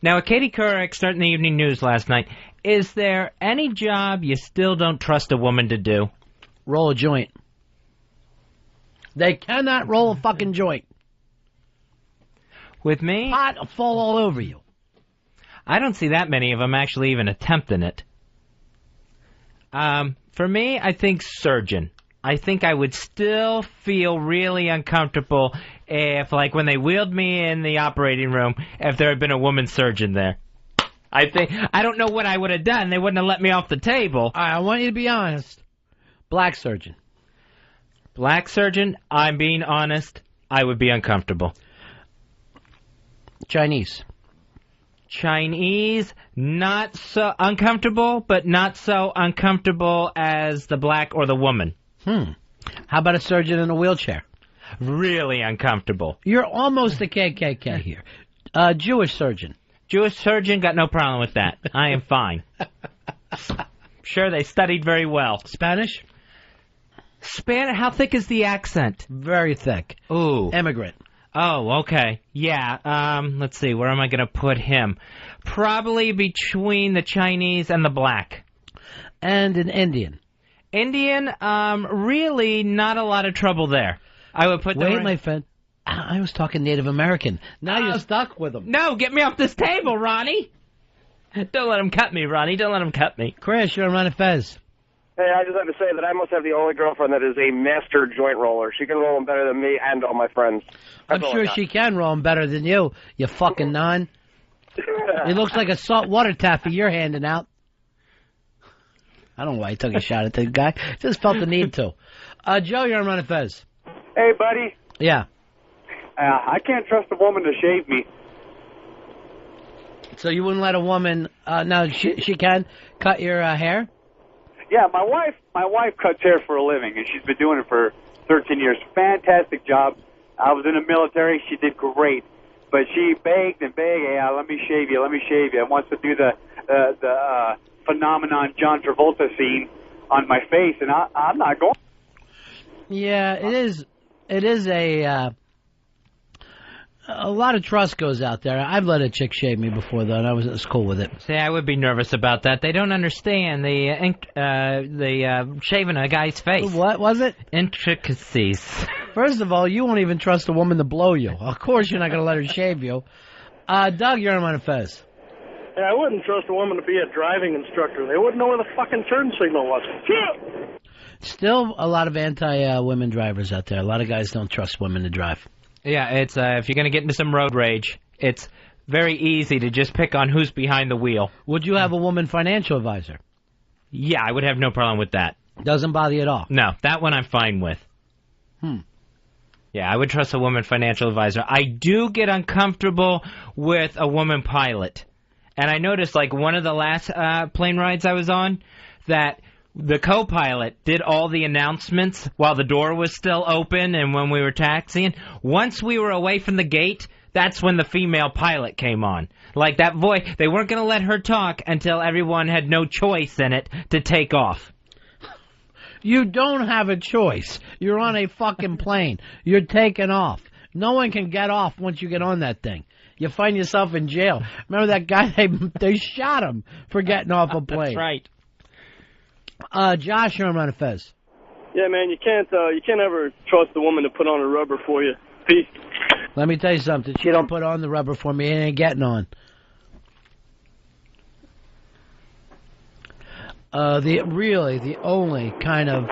Now, with Katie Couric starting the evening news last night, is there any job you still don't trust a woman to do? Roll a joint. They cannot roll a fucking joint. With me? Pot will fall all over you. I don't see that many of them actually even attempting it. For me, I think surgeon. I think I would still feel really uncomfortable if, like, when they wheeled me in the operating room, if there had been a woman surgeon there. I don't know what I would have done. They wouldn't have let me off the table. I want you to be honest. Black surgeon. Black surgeon, I'm being honest, I would be uncomfortable. Chinese. Chinese, not so uncomfortable, but not so uncomfortable as the black or the woman. How about a surgeon in a wheelchair? Really uncomfortable. You're almost a KKK here. Jewish surgeon. Jewish surgeon, got no problem with that. I am fine. Sure, they studied very well. Spanish? Spanish, how thick is the accent? Very thick. Ooh. Immigrant. Oh, okay. Yeah, let's see, where am I going to put him? Probably between the Chinese and the black. And an Indian. Indian, really not a lot of trouble there. I would put Wait, my friend. I was talking Native American. Now you're stuck with them. No, get me off this table, Ronnie. Don't let him cut me, Ronnie. Don't let him cut me. Chris, you're on Ron and Fez. Hey, I just have to say that I must have the only girlfriend that is a master joint roller. She can roll them better than me and all my friends. I'm sure she can roll them better than you fucking non. It looks like a salt water taffy you're handing out. I don't know why he took a shot at the guy. Just felt the need to. Joe, you're on Ron and Fez. Hey, buddy. Yeah. I can't trust a woman to shave me. So you wouldn't let a woman? Now she can cut your hair. Yeah, my wife cuts hair for a living, and she's been doing it for 13 years. Fantastic job. I was in the military. She did great, but she begged and begged. Hey, let me shave you. Let me shave you. And wants to do the phenomenon John Travolta scene on my face, and I'm not going. Yeah, it is. It is a lot of trust goes out there. I've let a chick shave me before, though, and I was cool with it. See, I would be nervous about that. They don't understand the shaving a guy's face. What was it? Intricacies. First of all, you won't even trust a woman to blow you. Of course you're not going to let her shave you. Doug, you're on Fez. Yeah, I wouldn't trust a woman to be a driving instructor. They wouldn't know where the fucking turn signal was. Still a lot of anti-women drivers out there. A lot of guys don't trust women to drive. Yeah, it's if you're going to get into some road rage, it's very easy to just pick on who's behind the wheel. Would you have a woman financial advisor? Yeah, I would have no problem with that. Doesn't bother you at all? No, that one I'm fine with. Yeah, I would trust a woman financial advisor. I do get uncomfortable with a woman pilot. And I noticed, like, one of the last plane rides I was on, that the co-pilot did all the announcements while the door was still open and when we were taxiing. Once we were away from the gate, that's when the female pilot came on. Like that voice, they weren't going to let her talk until everyone had no choice in it to take off. You don't have a choice. You're on a fucking plane. You're taking off. No one can get off once you get on that thing. You find yourself in jail. Remember that guy? They shot him for getting off a plane. That's right. Josh, you're on Fez. Yeah, man, you can't ever trust a woman to put on a rubber for you. Peace. Let me tell you something. She don't put on the rubber for me. It ain't getting on. The only kind of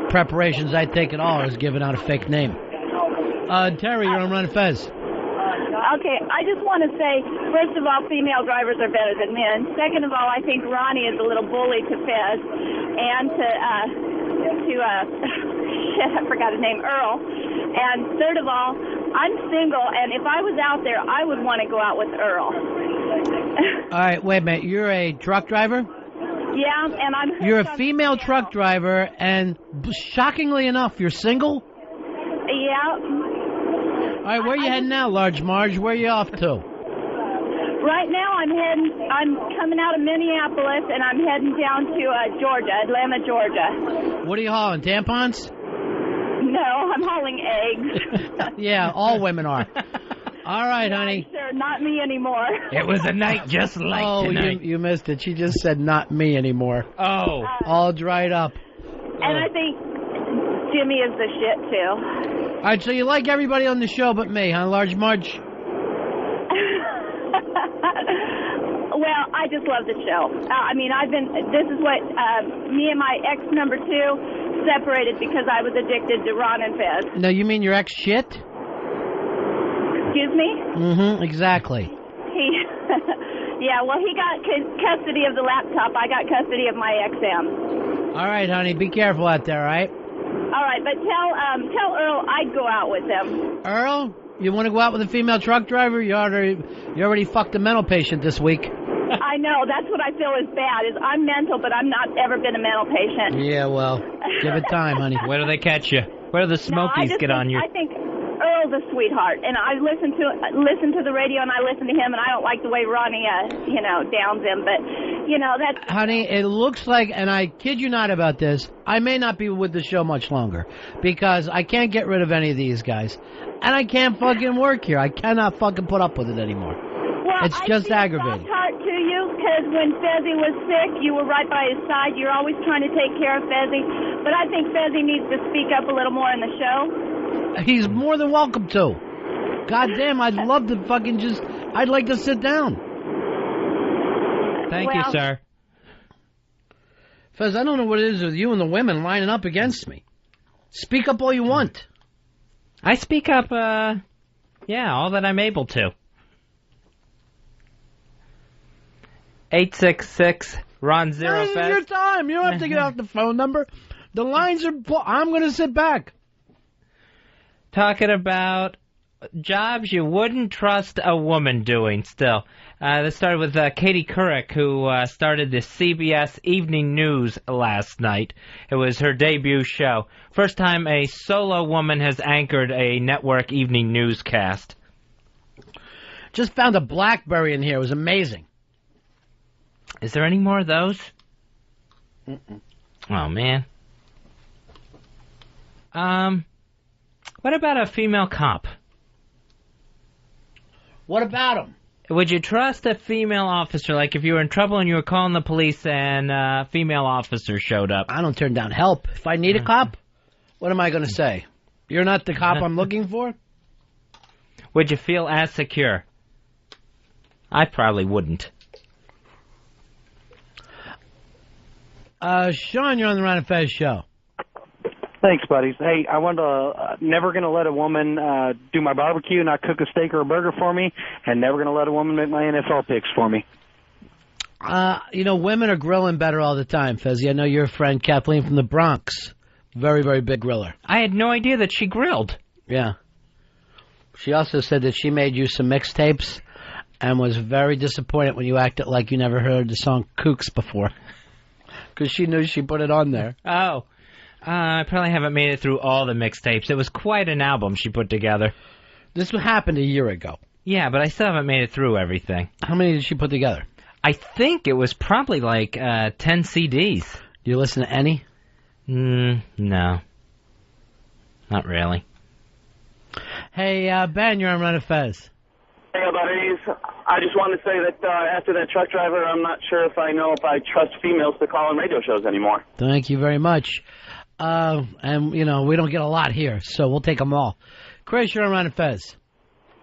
preparations I take at all is giving out a fake name. Terry, you're on Fez. Okay, I just want to say, first of all, female drivers are better than men. Second of all, I think Ronnie is a little bully to Fez and to shit, I forgot his name, Earl. And third of all, I'm single, and if I was out there, I would want to go out with Earl. All right, wait a minute. You're a truck driver? Yeah, and I'm... You're a female truck driver, and shockingly enough, you're single? Yeah. All right, where are you heading now, Large Marge? Where are you off to? Right now, I'm coming out of Minneapolis, and I'm heading down to Georgia, Atlanta, Georgia. What are you hauling, tampons? No, I'm hauling eggs. Yeah, all women are. All right, honey. Sir, not me anymore. It was a night just like tonight. You missed it. She just said not me anymore. Oh. All dried up. And I think Jimmy is the shit, too. All right, so you like everybody on the show but me, huh, Large Marge? Well, I just love the show. This is what, me and my ex number 2 separated because I was addicted to Ron and Fez. No, you mean your ex shit? Excuse me? Mm-hmm, exactly. Yeah, well, he got custody of the laptop. I got custody of my XM. All right, honey, be careful out there, all right? All right, but tell Earl I'd go out with him. Earl, you want to go out with a female truck driver? You already fucked a mental patient this week. I know. That's what I feel is bad. Is I'm mental, but I'm not ever been a mental patient. Yeah, well, give it time, honey. Where do they catch you? Where do the Smokies get on you? I think Earl's a sweetheart, and I listen to the radio, and I listen to him, and I don't like the way Ronnie, downs him, but that's. Honey, it looks like, and I kid you not about this, I may not be with the show much longer because I can't get rid of any of these guys, and I can't fucking work here. I cannot fucking put up with it anymore. Well, it's just aggravating. Heart to you, because when Fezzi was sick, you were right by his side. You're always trying to take care of Fezzi, but I think Fezzi needs to speak up a little more in the show. He's more than welcome to. God damn, I'd love to fucking I'd like to sit down. Thank you, sir. Fez, I don't know what it is with you and the women lining up against me. Speak up all you want. I speak up, all that I'm able to. 866 Ron Zero This is your time. You don't have to get out the phone number. The lines are. I'm going to sit back. Talking about jobs you wouldn't trust a woman doing still. This started with Katie Couric, who started the CBS Evening News last night. It was her debut show. First time a solo woman has anchored a network evening newscast. Just found a BlackBerry in here. It was amazing. Is there any more of those? Mm-mm. Oh, man. What about a female cop? What about him? Would you trust a female officer? Like if you were in trouble and you were calling the police and a female officer showed up. I don't turn down help. If I need a cop, what am I going to say? You're not the cop I'm looking for? Would you feel as secure? I probably wouldn't. Sean, you're on the Ron and Fez show. Thanks, buddies. Hey, I wanted to never going to let a woman do my barbecue, not cook a steak or a burger for me, and never going to let a woman make my NFL picks for me. Women are grilling better all the time, Fezzy. I know your friend Kathleen from the Bronx. Very, very big griller. I had no idea that she grilled. Yeah. She also said that she made you some mixtapes and was very disappointed when you acted like you never heard the song Kooks before. Because she knew she put it on there. Oh. I probably haven't made it through all the mixtapes. It was quite an album she put together. This happened a year ago. Yeah, but I still haven't made it through everything. How many did she put together? I think it was probably like 10 CDs. Do you listen to any? No. Not really. Hey, Ben, you're on Run of Fez. Hey, buddies. I just wanted to say that after that truck driver, I'm not sure if I trust females to call on radio shows anymore. Thank you very much. And, we don't get a lot here, so we'll take them all. Chris, you're on Ron and Fez.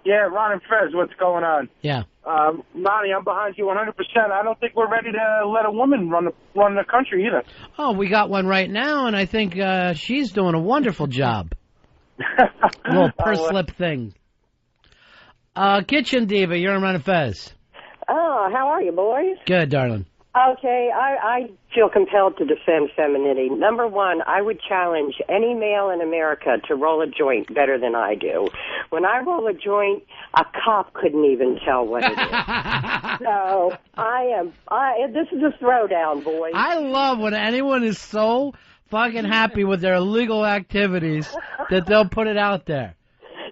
Yeah, Ron and Fez, what's going on? Yeah. Ronnie, I'm behind you 100%. I don't think we're ready to let a woman run the country either. Oh, we got one right now, and I think she's doing a wonderful job. A little purse slip thing. Kitchen Diva, you're on Ron and Fez. Oh, how are you, boys? Good, darling. Okay, I feel compelled to defend femininity. Number one, I would challenge any male in America to roll a joint better than I do. When I roll a joint, a cop couldn't even tell what it is. So this is a throwdown, boys. I love when anyone is so fucking happy with their illegal activities that they'll put it out there.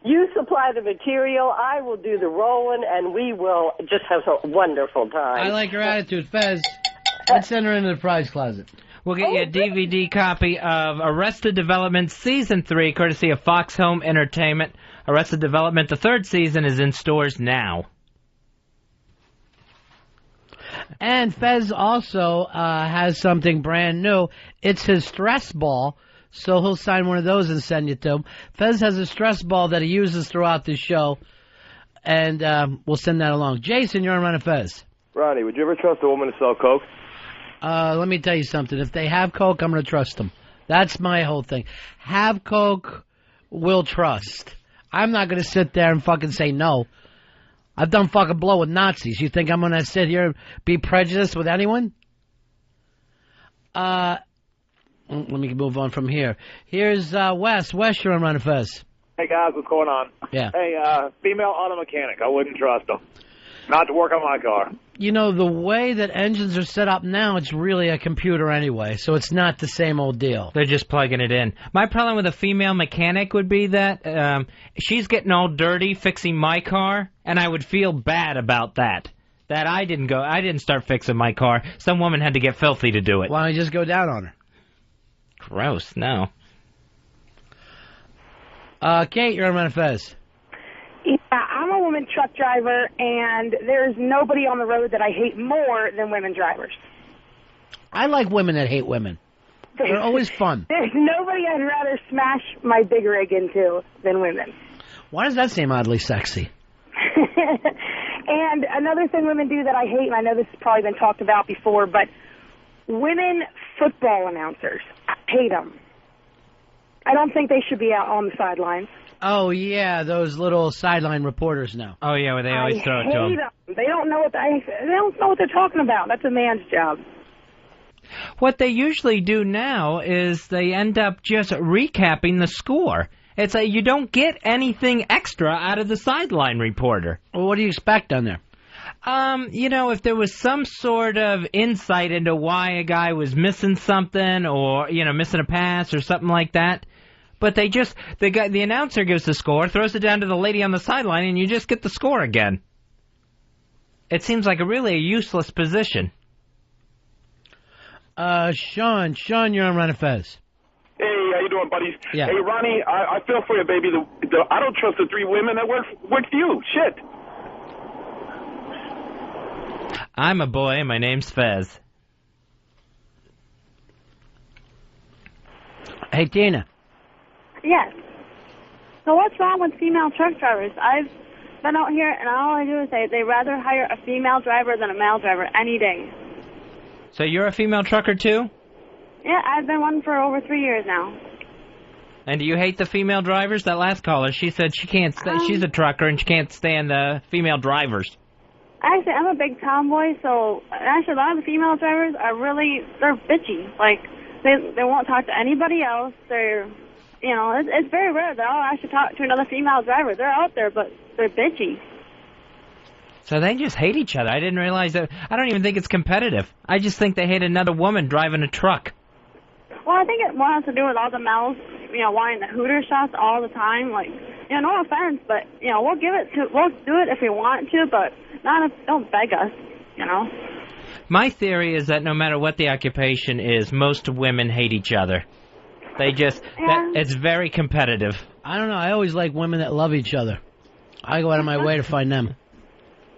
You supply the material, I will do the rolling, and we will just have a wonderful time. I like your attitude, Fez. Let's send her into the prize closet. We'll get you a DVD copy of Arrested Development Season 3, courtesy of Fox Home Entertainment. Arrested Development, the third season, is in stores now. And Fez also has something brand new. It's his stress ball, so he'll sign one of those and send it to him. Fez has a stress ball that he uses throughout the show, and we'll send that along. Jason, you're on Run of Fez. Rodney, would you ever trust a woman to sell coke? Let me tell you something. If they have coke, I'm going to trust them. That's my whole thing. Have coke, will trust. I'm not going to sit there and fucking say no. I've done fucking blow with Nazis. You think I'm going to sit here and be prejudiced with anyone? Let me move on from here. Here's Wes. Wes, you're on Run of Fez. Hey, guys, what's going on? Yeah. Hey, female auto mechanic. I wouldn't trust them. Not to work on my car. You know, the way that engines are set up now, it's really a computer anyway, so it's not the same old deal. They're just plugging it in. My problem with a female mechanic would be that she's getting all dirty fixing my car, and I would feel bad about that. That I didn't start fixing my car. Some woman had to get filthy to do it. Why don't you just go down on her? Gross, no. Kate, you're on Run of Fez. Yeah, I'm a woman truck driver, and there's nobody on the road that I hate more than women drivers. I like women that hate women. They're always fun. There's nobody I'd rather smash my big rig into than women. Why does that seem oddly sexy? And another thing women do that I hate, and I know this has probably been talked about before, but women football announcers. I hate them. I don't think they should be out on the sidelines. Oh, yeah, those little sideline reporters now. Oh, yeah, where they always throw it to them. They don't know what they're talking about. That's a man's job. What they usually do now is they end up just recapping the score. It's like you don't get anything extra out of the sideline reporter. Well, what do you expect on there? You know, if there was some sort of insight into why a guy was missing something or, you know, missing a pass or something like that. But the announcer gives the score, throws it down to the lady on the sideline, and you just get the score again. It seems like a useless position. Sean, you're on Run of Fez. Hey, how you doing, buddies? Yeah. Hey, Ronnie, I feel for you, baby. I don't trust the three women that work for you. Shit. I'm a boy. My name's Fez. Hey, Tina. Yes. So what's wrong with female truck drivers? I've been out here, and all I do is say they'd rather hire a female driver than a male driver any day. So you're a female trucker, too? Yeah, I've been one for over 3 years now. And do you hate the female drivers? That last caller, she said she can't stand. She's a trucker, and she can't stand the female drivers. Actually, I'm a big tomboy, so actually a lot of the female drivers they're bitchy. Like, they won't talk to anybody else. They're... You know, it's very rare that I'll actually talk to another female driver. They're out there, but they're bitchy. So they just hate each other. I didn't realize that. I don't even think it's competitive. I just think they hate another woman driving a truck. Well, I think it more has to do with all the males, you know, wanting the hooter shots all the time. Like, you know, no offense, but, you know, we'll do it if we want to, but don't beg us, you know. My theory is that no matter what the occupation is, most women hate each other. They just, it's very competitive. I don't know. I always like women that love each other. I go out of my way to find them.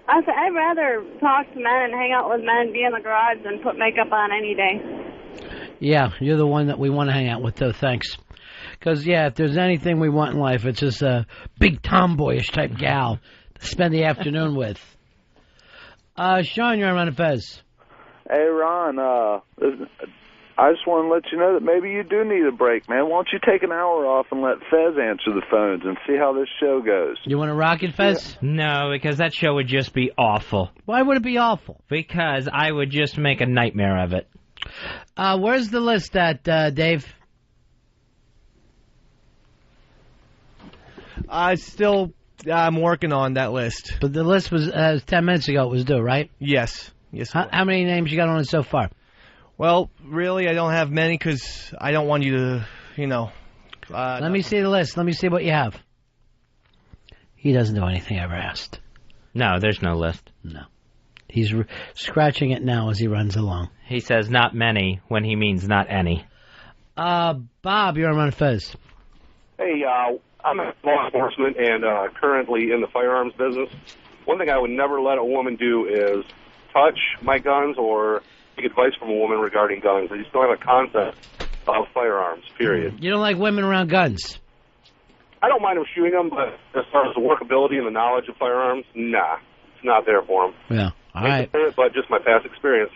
I'd rather talk to men and hang out with men, be in the garage, than put makeup on any day. Yeah, you're the one that we want to hang out with, though. Thanks. Because, yeah, if there's anything we want in life, it's just a big tomboyish type gal to spend the afternoon with. Sean, you're on Run of Fez. Hey, Ron, I just want to let you know that maybe you do need a break, man. Why don't you take an hour off and let Fez answer the phones and see how this show goes? You want to rock it, Fez? Yeah. No, because that show would just be awful. Why would it be awful? Because I would just make a nightmare of it. Where's the list at, Dave? I'm working on that list. But the list was 10 minutes ago. It was due, right? Yes. How many names you got on it so far? Well, really, I don't have many because I don't want you to, you know. Let me see the list. Let me see what you have. He doesn't do anything I ever asked. No, there's no list. No. He's scratching it now as he runs along. He says not many when he means not any. Bob, you're on Run of Fez. Hey, I'm in law enforcement and currently in the firearms business. One thing I would never let a woman do is touch my guns or take advice from a woman regarding guns. I just don't have a concept of firearms, period. You don't like women around guns? I don't mind them shooting them, but as far as the workability and the knowledge of firearms, nah, it's not there for them. Yeah, all right. But just my past experience.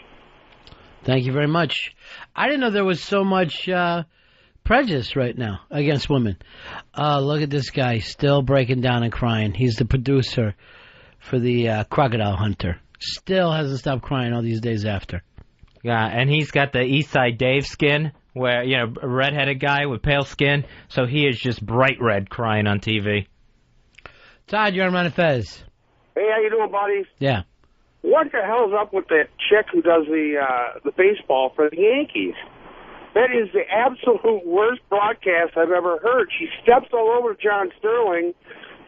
Thank you very much. I didn't know there was so much prejudice right now against women. Look at this guy still breaking down and crying. He's the producer for the Crocodile Hunter. Still hasn't stopped crying all these days after. Yeah, and he's got the Eastside Dave skin, where, you know, a redheaded guy with pale skin, so he is just bright red crying on TV. Todd, you're on Ron and Fez. Hey, how you doing, buddies? Yeah. What the hell's up with that chick who does the baseball for the Yankees? That is the absolute worst broadcast I've ever heard. She steps all over John Sterling,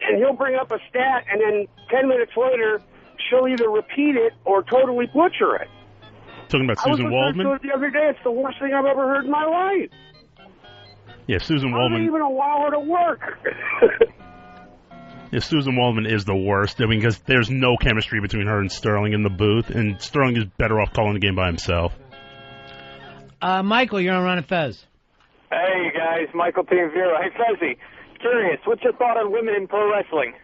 and he'll bring up a stat, and then 10 minutes later, she'll either repeat it or totally butcher it. Talking about Susan Waldman? I was listening to it the other day. It's the worst thing I've ever heard in my life. Yeah, Susan I Waldman. don't even allow her to work. Yeah, Susan Waldman is the worst. I mean, because there's no chemistry between her and Sterling in the booth, and Sterling is better off calling the game by himself. Michael, you're on Ron and Fez. Hey, guys. Michael Team Zero. Hey, Fezzy. Curious, what's your thought on women in pro wrestling?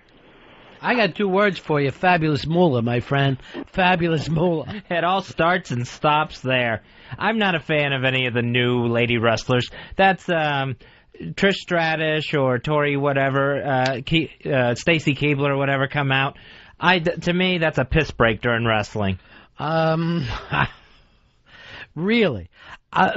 I got 2 words for you. Fabulous moolah, my friend. Fabulous moolah. It all starts and stops there. I'm not a fan of any of the new lady wrestlers. That's Trish Stratus or Tori whatever, Stacy Keibler or whatever come out. To me, that's a piss break during wrestling. Really?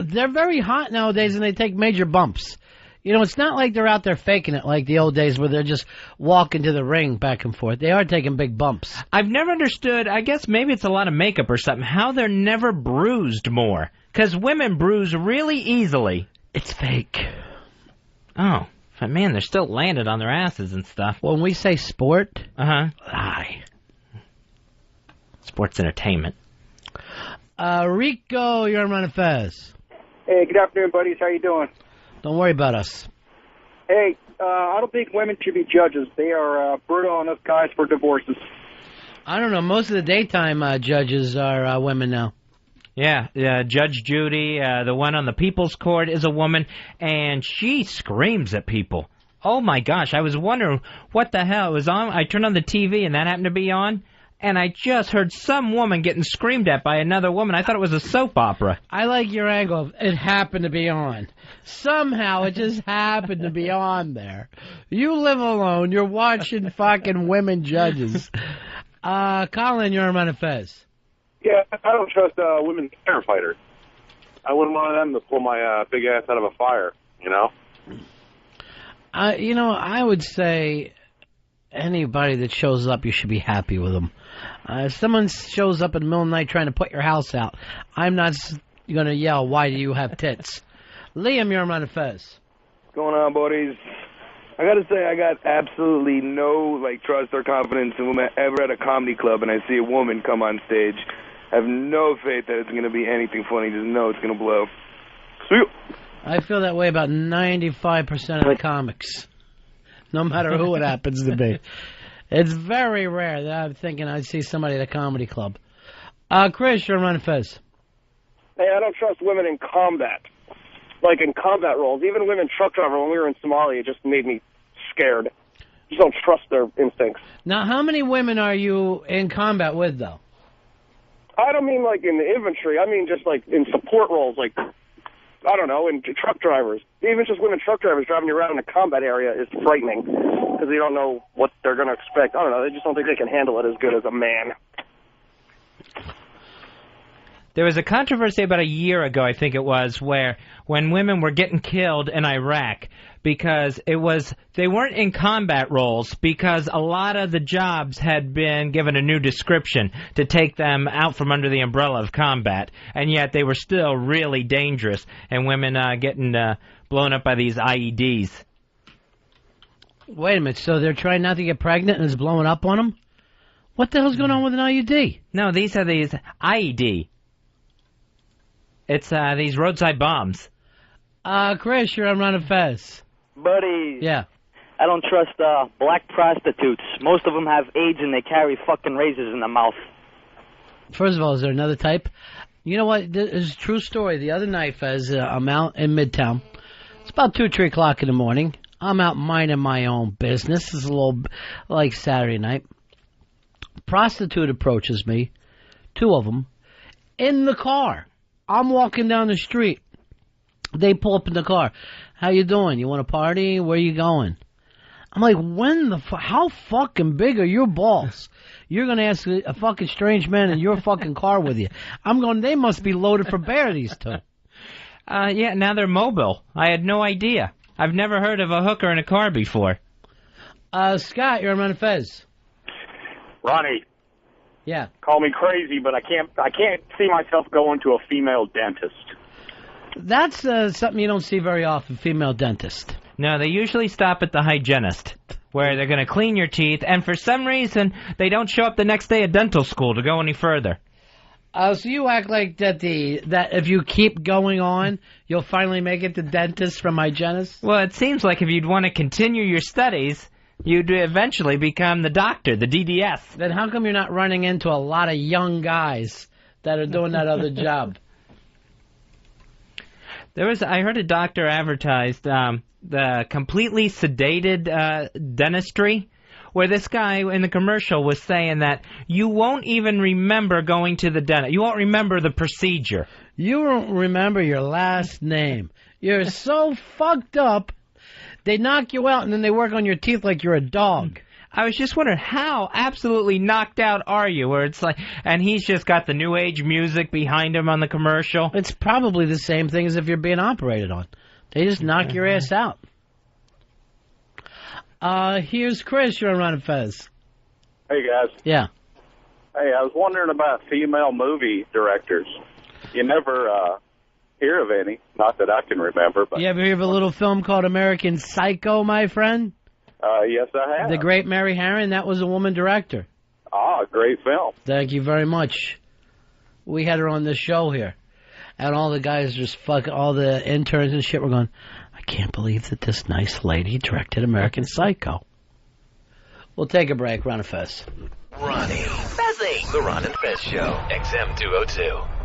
They're very hot nowadays, and they take major bumps. You know, it's not like they're out there faking it like the old days where they're just walking to the ring back and forth. They are taking big bumps. I've never understood, I guess maybe it's a lot of makeup or something, how they're never bruised more. Because women bruise really easily. It's fake. Oh, but man, they're still landed on their asses and stuff. When we say sport, lie. Sports entertainment. Rico, you're on Ron and Fez. Hey, good afternoon, buddies. How you doing? Don't worry about us. Hey, I don't think women should be judges. They are brutal on us guys for divorces. I don't know. Most of the daytime judges are women now. Yeah, Judge Judy, the one on the People's Court, is a woman, and she screams at people. Oh, my gosh. I was wondering what the hell was on. I turned on the TV, and that happened to be on. And I just heard some woman getting screamed at by another woman. I thought it was a soap opera. I like your angle of it happened to be on. Somehow it just happened to be on there. You live alone. You're watching fucking women judges. Colin, you're on Ron and Fez. Yeah, I don't trust women firefighters. I wouldn't want them to pull my big ass out of a fire, you know? I would say anybody that shows up, you should be happy with them. If someone shows up in the middle of the night trying to put your house out, I'm not going to yell, why do you have tits? Liam, you're on Ron and Fez. What's going on, buddies? I got to say, I got absolutely no trust or confidence in women ever at a comedy club, and I see a woman come on stage. I have no faith that it's going to be anything funny. Just know it's going to blow. See you. I feel that way about 95% of the comics, no matter who it happens to be. It's very rare that I'm thinking I'd see somebody at a comedy club. Chris, you're on Ron and Fez. Hey, I don't trust women in combat. Like in combat roles. Even women truck driver, when we were in Somalia, it just made me scared. Just don't trust their instincts. Now, how many women are you in combat with, though? I don't mean like in the infantry. I mean just like in support roles, like, I don't know, in truck drivers. Even just women truck drivers driving you around in a combat area is frightening because you don't know what they're going to expect. I don't know. They just don't think they can handle it as good as a man. There was a controversy about a year ago, I think it was, where when women were getting killed in Iraq because they weren't in combat roles because a lot of the jobs had been given a new description to take them out from under the umbrella of combat, and yet they were still really dangerous, and women getting blown up by these IEDs. Wait a minute, so they're trying not to get pregnant and it's blowing up on them? What the hell's going on with an IUD? No, these are these IED. It's these roadside bombs. Chris, you're on Ron and Fez. Buddy. Yeah. I don't trust black prostitutes. Most of them have AIDS and they carry fucking razors in their mouth. First of all, is there another type? You know what? This is a true story. The other night, Fez, I'm out in Midtown. It's about 2, 3 o'clock in the morning. I'm out minding my own business. It's a little like Saturday night. Prostitute approaches me, 2 of them, in the car. I'm walking down the street. They pull up in the car. How you doing? You want to party? Where you going? I'm like, how fucking big are your balls? You're going to ask a fucking strange man in your fucking car with you. I'm going, they must be loaded for bear, these 2. Yeah, now they're mobile. I had no idea. I've never heard of a hooker in a car before. Scott, you're on Fez. Ronnie. Yeah. Call me crazy, but I can't see myself going to a female dentist. That's something you don't see very often, female dentist. No, they usually stop at the hygienist, where they're going to clean your teeth, and for some reason, they don't show up the next day at dental school to go any further. So you act like that if you keep going on, you'll finally make it to dentist from hygienist? Well, it seems like if you'd want to continue your studies, you'd eventually become the doctor, the DDS. Then how come you're not running into a lot of young guys that are doing that other job? I heard a doctor advertised the completely sedated dentistry, where this guy in the commercial was saying that you won't even remember going to the dentist. You won't remember the procedure. You won't remember your last name. You're so fucked up, they knock you out and then they work on your teeth like you're a dog. I was just wondering, how absolutely knocked out are you? Where it's like, and he's just got the new age music behind him on the commercial. It's probably the same thing as if you're being operated on. They just knock your ass out. Here's Chris. You're on Ron and Fez. Hey, guys. Yeah. Hey, I was wondering about female movie directors. You never hear of any. Not that I can remember. But you ever hear of a little film called American Psycho, my friend? Yes, I have. The great Mary Harron, that was a woman director. Ah, great film. Thank you very much. We had her on this show here. And all the guys just all the interns and shit were going, I can't believe that this nice lady directed American Psycho. We'll take a break. Ron and Fez. Ronnie. Fezzy. The Ron and Fez Show. XM 202.